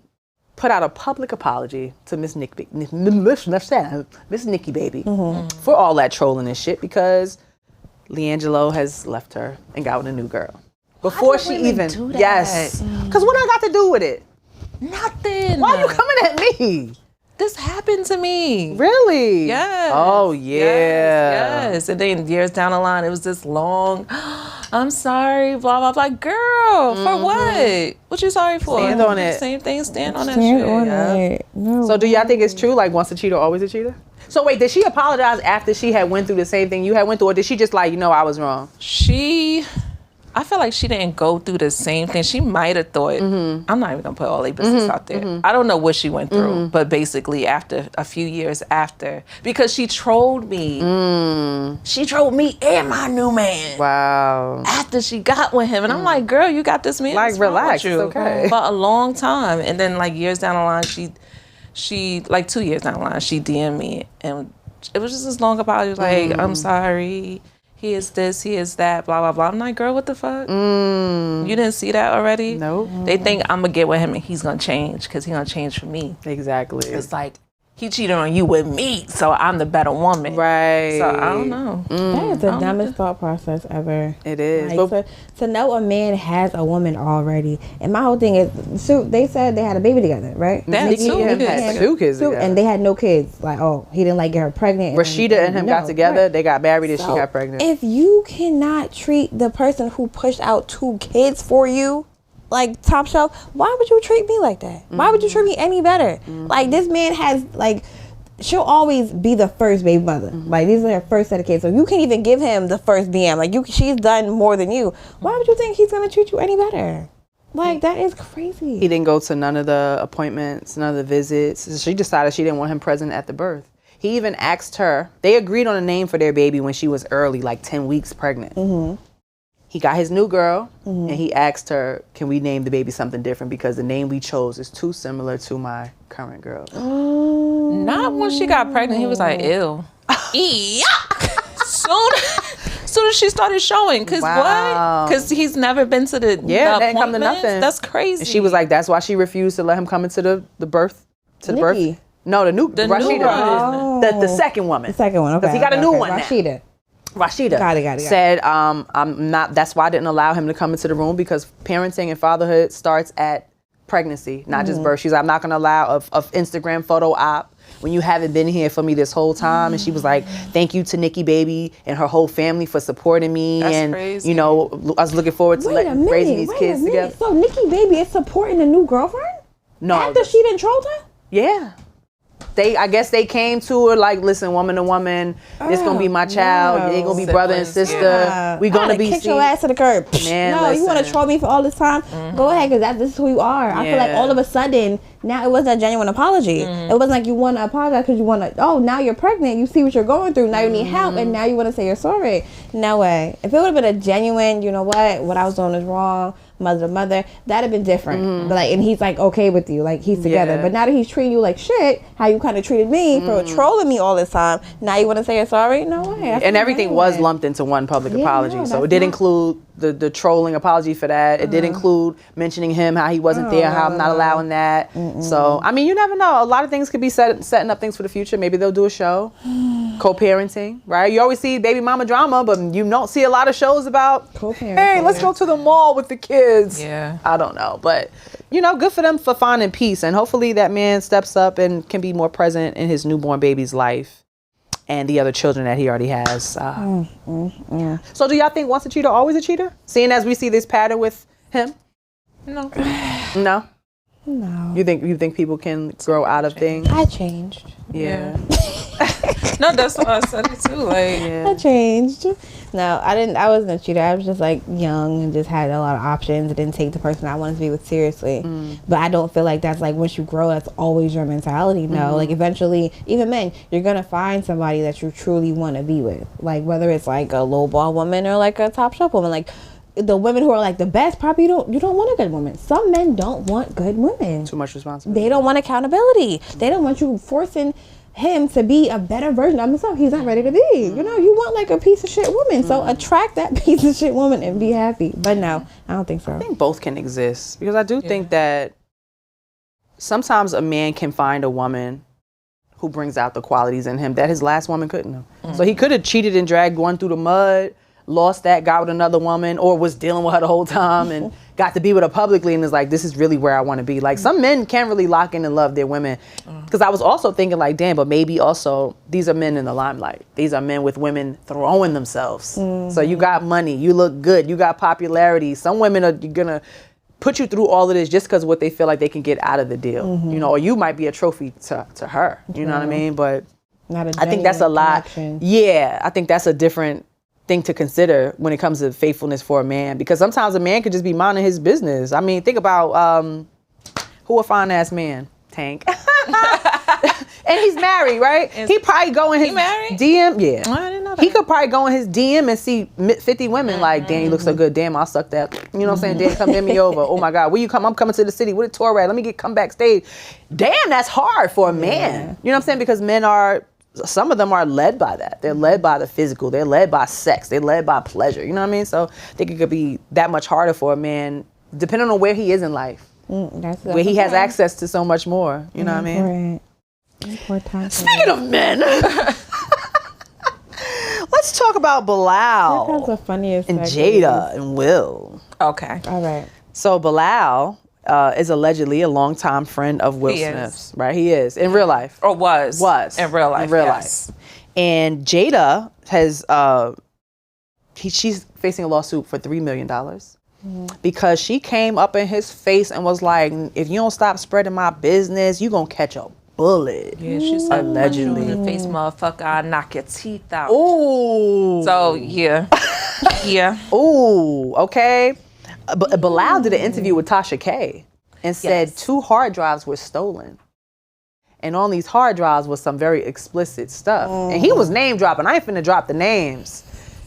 put out a public apology to MissNikkiBaby for all that trolling and shit, because LiAngelo has left her and got with a new girl. Before she even do that? Yes. Because what I got to do with it? Nothing. Why are you coming at me? This happened to me. Really? Yes. Oh, yeah. Yes. And then years down the line, it was this long, I'm sorry, blah, blah, blah. Girl, for what? What you sorry for? Stand on it. Same thing, stand on that Stand shit. on it. No. So do y'all think it's true, like once a cheater, always a cheater? So wait, did she apologize after she had went through the same thing you had went through, or did she just like, I was wrong? I feel like she didn't go through the same thing. She might have thought, I'm not even gonna put all their business out there. I don't know what she went through, but basically after a few years after, because she trolled me. She trolled me and my new man. Wow. After she got with him. And I'm like, girl, you got this man. Like, What's wrong with relax, you? it's okay. For a long time. And then like years down the line, she like 2 years down the line, she DM'd me. And it was just this long apology, like, I'm sorry. He is this, he is that, blah, blah, blah. I'm like, girl, what the fuck? You didn't see that already? Nope. They think I'm going to get with him and he's going to change because he's going to change for me. Exactly. It's like, he cheated on you with me, so I'm the better woman. Right. So I don't know. That is the dumbest thought process ever. It is. Like, to know a man has a woman already. And my whole thing is, so they said they had a baby together, right? That Nikki and him had two kids together. And they had no kids. Like, he didn't like get her pregnant. Rashida and him got together. Right. They got married and she got pregnant. If you cannot treat the person who pushed out 2 kids for you like top shelf, why would you treat me like that? Why would you treat me any better? Like, this man has, like, she'll always be the first baby mother. Like, these are her first set of kids. So you can't even give him the first BM. Like, she's done more than you. Why would you think he's going to treat you any better? Like, that is crazy. He didn't go to none of the appointments, none of the visits. She decided she didn't want him present at the birth. He even asked her, they agreed on a name for their baby when she was early, like 10 weeks pregnant. He got his new girl, and he asked her, can we name the baby something different because the name we chose is too similar to my current girl. Not when she got pregnant. He was like, ew. Soon as she started showing. Because what? Because he's never been to the that didn't come to nothing. That's crazy. And she was like, that's why she refused to let him come into the birth. To the Nikki. birth. No, the Rashida. The second woman. The second one, okay. Because he got a new one now. Rashida Got it. said, I'm not, that's why I didn't allow him to come into the room, because parenting and fatherhood starts at pregnancy, not just birth. She's like, I'm not going to allow a Instagram photo op when you haven't been here for me this whole time. And she was like, thank you to NikkiBaby and her whole family for supporting me. That's crazy. I was looking forward to raising these kids together. So NikkiBaby is supporting the new girlfriend? No. After she done trolled her? Yeah. I guess they came to her like, listen, woman to woman, this gonna be my child. They gonna be brother and sister. Yeah. We gonna be kick your ass to the curb. Man, no, listen. you want to troll me for all this time? Go ahead, because this is who you are. I feel like all of a sudden now it wasn't a genuine apology. It wasn't like you want to apologize because you want to. Oh, now you're pregnant. You see what you're going through. Now you need help, and now you want to say you're sorry. No way. If it would have been a genuine, you know what I was doing is wrong, mother to mother, that'd have been different. But like, and he's like okay with you, like he's together. But now that he's treating you like shit, how you kind of treated me for trolling me all this time, now you want to say you're sorry? No way. And everything was lumped into one public apology. So it did include the trolling apology for that. It did include mentioning him, how he wasn't there, how I'm not allowing that. So, I mean, you never know. A lot of things could be setting up things for the future. Maybe they'll do a show. Co-parenting, right? You always see baby mama drama, but you don't see a lot of shows about co-parenting. Hey, let's go to the mall with the kids. Yeah. I don't know. But, good for them for finding peace. And hopefully that man steps up and can be more present in his newborn baby's life and the other children that he already has. So do y'all think once a cheater, always a cheater? Seeing as we see this pattern with him? No. No? No. You think people can grow out of things? I changed. Yeah. No, that's what I said it too. Like, I changed. No, I didn't. I wasn't a cheater. I was just like young and just had a lot of options. I didn't take the person I wanted to be with seriously. But I don't feel like that's like once you grow, that's always your mentality. No, like eventually, even men, you're gonna find somebody that you truly want to be with. Like whether it's like a lowball woman or like a top shelf woman. Like the women who are like the best, probably you don't want a good woman. Some men don't want good women. Too much responsibility. They don't want accountability. They don't want you forcing him to be a better version of himself. He's not ready to be. You know, you want like a piece of shit woman. So attract that piece of shit woman and be happy. But no, I don't think so. I think both can exist because I do think that sometimes a man can find a woman who brings out the qualities in him that his last woman couldn't have. So he could have cheated and dragged one through the mud, lost that, got with another woman, or was dealing with her the whole time and got to be with her publicly and is like, this is really where I want to be. Like, some men can't really lock in and love their women. Because I was also thinking like, damn, but maybe also these are men in the limelight. These are men with women throwing themselves. So you got money, you look good, you got popularity. Some women are gonna put you through all of this just because of what they feel like they can get out of the deal. You know, or you might be a trophy to her. You know what I mean? But I think that's a lot. Yeah, I think that's a different thing to consider when it comes to faithfulness for a man, because sometimes a man could just be minding his business. I mean, think about who a fine ass man, Tank. And he's married, right? He probably go in his DM. Yeah, I didn't know that. He could probably go in his DM and see 50 women like, damn, you look so good. Damn, I'll suck that. You know what I'm saying? Damn, come get me over. Oh my God, where you come? I'm coming to the city. Where the tour at? Let me come backstage. Damn, that's hard for a man. You know what I'm saying? Because men are, some of them are led by that. They're led by the physical. They're led by sex. They're led by pleasure. You know what I mean? So I think it could be that much harder for a man, depending on where he is in life. Where he has access to so much more. You know what I mean? Important. Speaking of men, let's talk about Bilaal That's the funniest and segment. Jada and Will. Okay. All right. So Bilaal is allegedly a longtime friend of Will Smith's, right? He is in real life, Or was in real life. In real yes. life. And Jada has she's facing a lawsuit for $3 million because she came up in his face and was like, "If you don't stop spreading my business, you gonna catch a bullet." Yeah, she said, allegedly. "Punch you in the face, motherfucker, I'll knock your teeth out." Ooh. So yeah, yeah. Ooh. Okay. Bilaal did an interview with Tasha K and said 2 hard drives were stolen. And on these hard drives was some very explicit stuff. And he was name dropping. I ain't finna drop the names.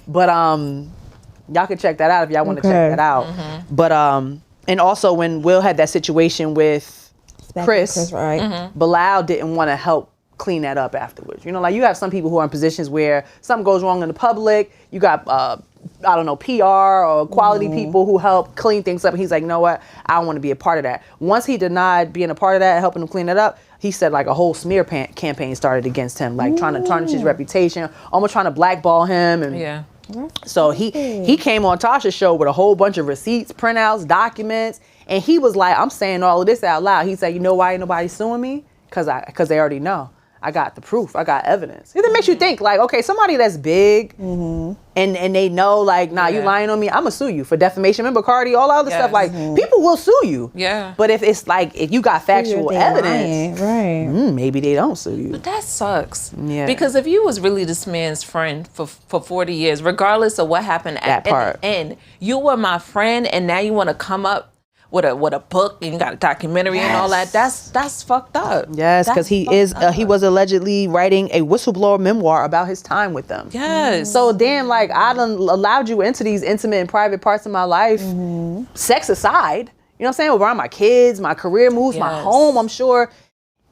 But y'all can check that out if y'all want to check that out. But and also when Will had that situation with Chris, right? Bilaal didn't want to help clean that up afterwards. You know, like you have some people who are in positions where something goes wrong in the public. You got I don't know, PR or quality people who help clean things up. And he's like, you know what? I don't want to be a part of that. Once he denied being a part of that and helping him clean it up, he said like a whole smear campaign started against him, like trying to tarnish his reputation, almost trying to blackball him. And so he came on Tasha's show with a whole bunch of receipts, printouts, documents. And he was like, I'm saying all of this out loud. He said, you know why ain't nobody suing me? Because they already know. I got the proof. I got evidence. It makes you think like, okay, somebody that's big and they know like, nah, you lying on me. I'm gonna sue you for defamation. Remember Cardi, all that other stuff. Like people will sue you. Yeah. But if it's like, if you got factual evidence, right? Maybe they don't sue you. But that sucks. Yeah. Because if you was really this man's friend for 40 years, regardless of what happened at the end, you were my friend and now you want to come up with a book and you got a documentary and all that. That's fucked up. Yes, because he was allegedly writing a whistleblower memoir about his time with them. Yes. So damn, like I done allowed you into these intimate and private parts of my life, sex aside. You know what I'm saying? Around my kids, my career moves, my home, I'm sure.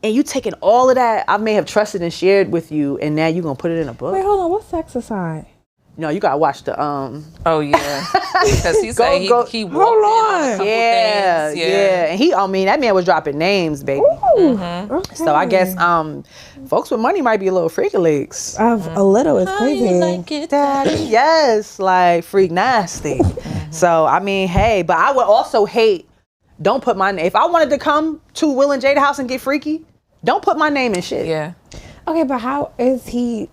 And you taking all of that I may have trusted and shared with you, and now you gonna put it in a book. Wait, hold on. What's sex aside? No, you gotta watch the Oh yeah, because he said he walked in on a couple yeah. And that man was dropping names, baby. Okay. So I guess folks with money might be a little freaky leaks. A little is crazy. Like it, Daddy. Yes, like freak nasty. So I mean, hey, but I would also hate. Don't put my name. If I wanted to come to Will and Jada house and get freaky, don't put my name in shit. Yeah. Okay, but how is excuse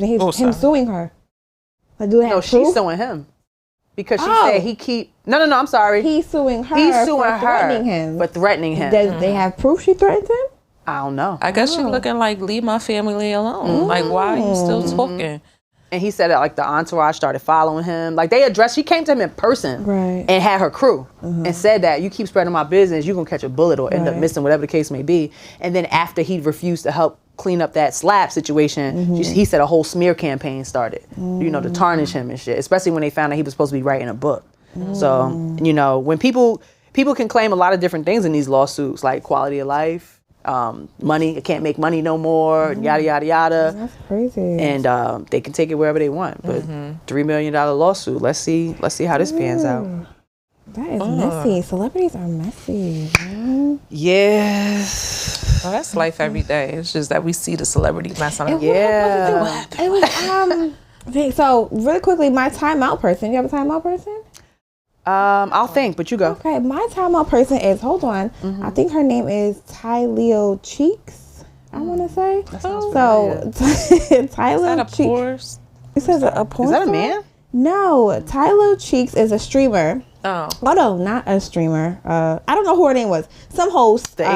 me, him suing her? Like, do they have she's proof? suing him. Because she said he keep... No, I'm sorry. He's suing her for threatening him. For threatening him. Does they have proof she threatened him? I don't know. I guess she looking like, leave my family alone. Like, why are you still talking? And he said that like the entourage started following him. Like she came to him in person right. and had her crew and said that you keep spreading my business, you're going to catch a bullet or end up missing, whatever the case may be. And then after he refused to help clean up that slap situation, he said a whole smear campaign started, to tarnish him and shit, especially when they found out he was supposed to be writing a book. So, when people can claim a lot of different things in these lawsuits, like quality of life, money, can't make money no more, yada, yada, yada. That's crazy. And they can take it wherever they want. But $3 million lawsuit, let's see how this pans out. That is messy. Celebrities are messy. Yes. Well, that's life every day. It's just that we see the celebrity messing up. Yeah. It was okay, so really quickly, my timeout person. You have a timeout person? I'll think, but you go. Okay, my timeout person is, hold on, I think her name is Tylil Cheeks, I want to say. Tylil Cheeks. It says a porn Is that a star? man? No, Tylil Cheeks is a streamer. Oh no, not a streamer. I don't know who her name was. Some host The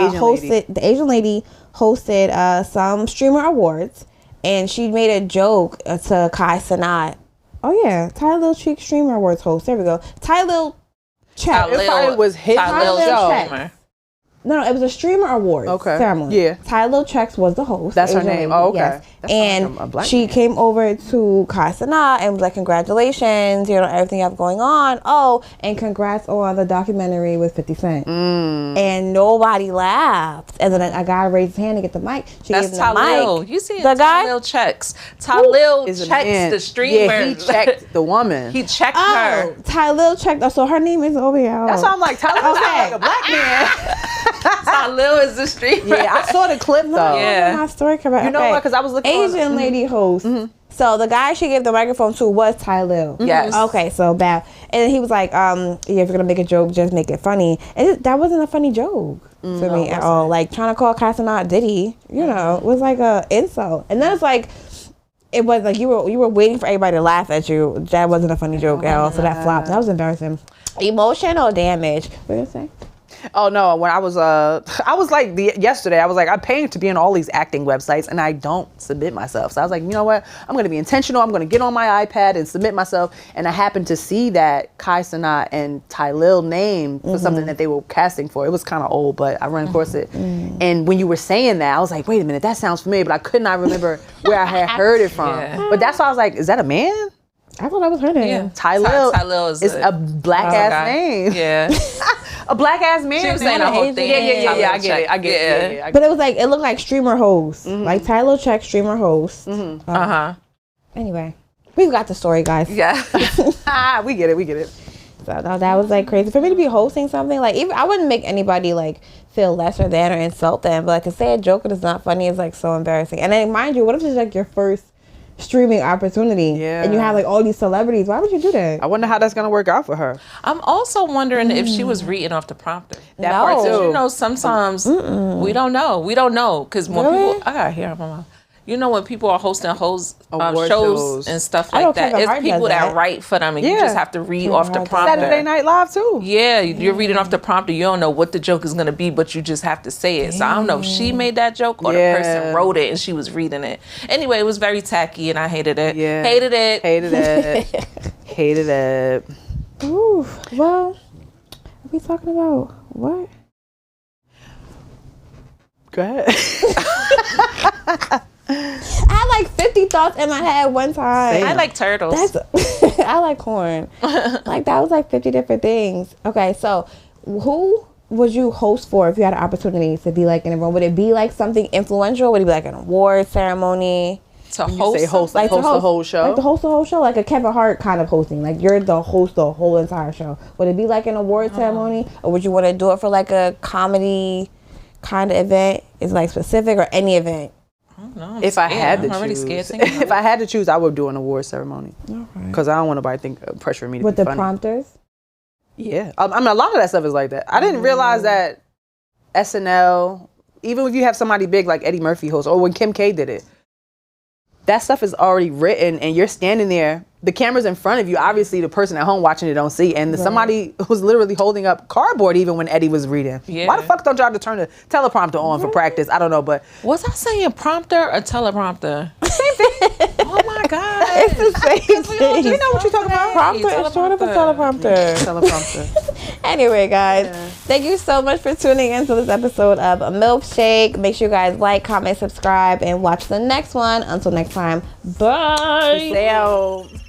Asian lady hosted some streamer awards, and she made a joke to Cenat. Oh yeah, Tylil Cheeks streamer awards host. There we go. Tylil Check. It probably was his Tylil show. Check. No, it was a streamer awards ceremony. Yeah. Tylil Checks was the host. That's her Asian name. lady, Oh, okay. yes. That's And like a black she name. came over to Cenat and was like, congratulations, everything you have going on. Oh, and congrats on the documentary with 50 Cent. And nobody laughed. And then a guy raised his hand to get the mic. She That's gave him the Tylil. mic. You see the guy? Tylil checks. Tylil Is a checks man. the streamer. Yeah, he checked the woman. He checked Oh, her. Tylil checked. Oh, so her name is over here. That's why I'm like, Tyler sounds Okay. like a black man. Tylil is the streamer. Yeah, I saw the clip though. Yeah. My story correct. You know what? Because I was looking Asian lady host. So the guy she gave the microphone to was Tylil. Yes. Okay, so bad. And he was like, yeah, if you're gonna make a joke, just make it funny. And that wasn't a funny joke to me at all. Like trying to call Cenat Diddy, it was like a insult. And then it's like, it was like you were waiting for everybody to laugh at you. That wasn't a funny joke at all. So that flopped. That was embarrassing. Emotional damage. What are you gonna say? Oh no, when I was like yesterday, I was like, I'm paying to be on all these acting websites and I don't submit myself. So I was like, you know what? I'm gonna be intentional. I'm gonna get on my iPad and submit myself. And I happened to see that Cenat and Tylil name for something that they were casting for. It was kind of old, but I ran across it. And when you were saying that, I was like, wait a minute, that sounds familiar, but I could not remember where I had heard it from. Yeah. But that's why I was like, is that a man? I thought that was her name. Yeah. Tylil is a black ass name. Yeah. A black ass man. She was saying the whole thing. Yeah. I get it. Yeah. But it was like, it looked like streamer host. Like Tylil Check streamer host. Anyway, we've got the story, guys. Yeah. We get it. So that was like crazy for me to be hosting something. Like, even I wouldn't make anybody like feel lesser than or insult them, but like to say a joke that is not funny is like so embarrassing. And then mind you, what if it's like your first streaming opportunity and you have like all these celebrities? Why would you do that? I wonder how that's gonna work out for her. I'm also wondering if she was reading off the prompter. That part too. Sometimes we don't know. We don't know because when people, I got hair in my mouth. When people are hosting Award shows and stuff I like don't that, think it's Hart people does that that. write for them, and you just have to read off the prompter. Saturday Night Live too. Yeah, you're reading off the prompter. You don't know what the joke is going to be, but you just have to say it. So I don't know if she made that joke or the person wrote it and she was reading it. Anyway, it was very tacky and I hated it. Yeah. Hated it. Hated it. Ooh, well, are we talking about what? Go ahead. I had like 50 thoughts in my head one time. I like turtles. I like corn. Like that was like 50 different things. Okay, so who would you host for if you had an opportunity to be like in a room? Would it be like something influential? Would it be like an award ceremony? To host, like to host the whole show? Like to host the whole show? Like a Kevin Hart kind of hosting. Like you're the host of the whole entire show. Would it be like an award ceremony? Or would you want to do it for like a comedy kind of event? Is it like specific or any event? No, if I had to I'm already choose, scared if I had to choose, I would do an award ceremony because I don't want nobody pressuring me to with be the funny. prompters. Yeah, I mean a lot of that stuff is like that. I didn't realize that SNL, even if you have somebody big like Eddie Murphy host, or when Kim K did it, that stuff is already written, and you're standing there. The camera's in front of you. Obviously, the person at home watching it don't see, and somebody was literally holding up cardboard even when Eddie was reading. Yeah. Why the fuck don't y'all just turn the teleprompter on for practice? I don't know, but was I saying prompter or teleprompter? Same thing. Oh my god, It's the same thing. you know what you're talking about. Prompter is short of a teleprompter. Teleprompter. Anyway, guys, thank you so much for tuning in to this episode of Milfshake. Make sure you guys like, comment, subscribe, and watch the next one. Until next time, bye. Peace out.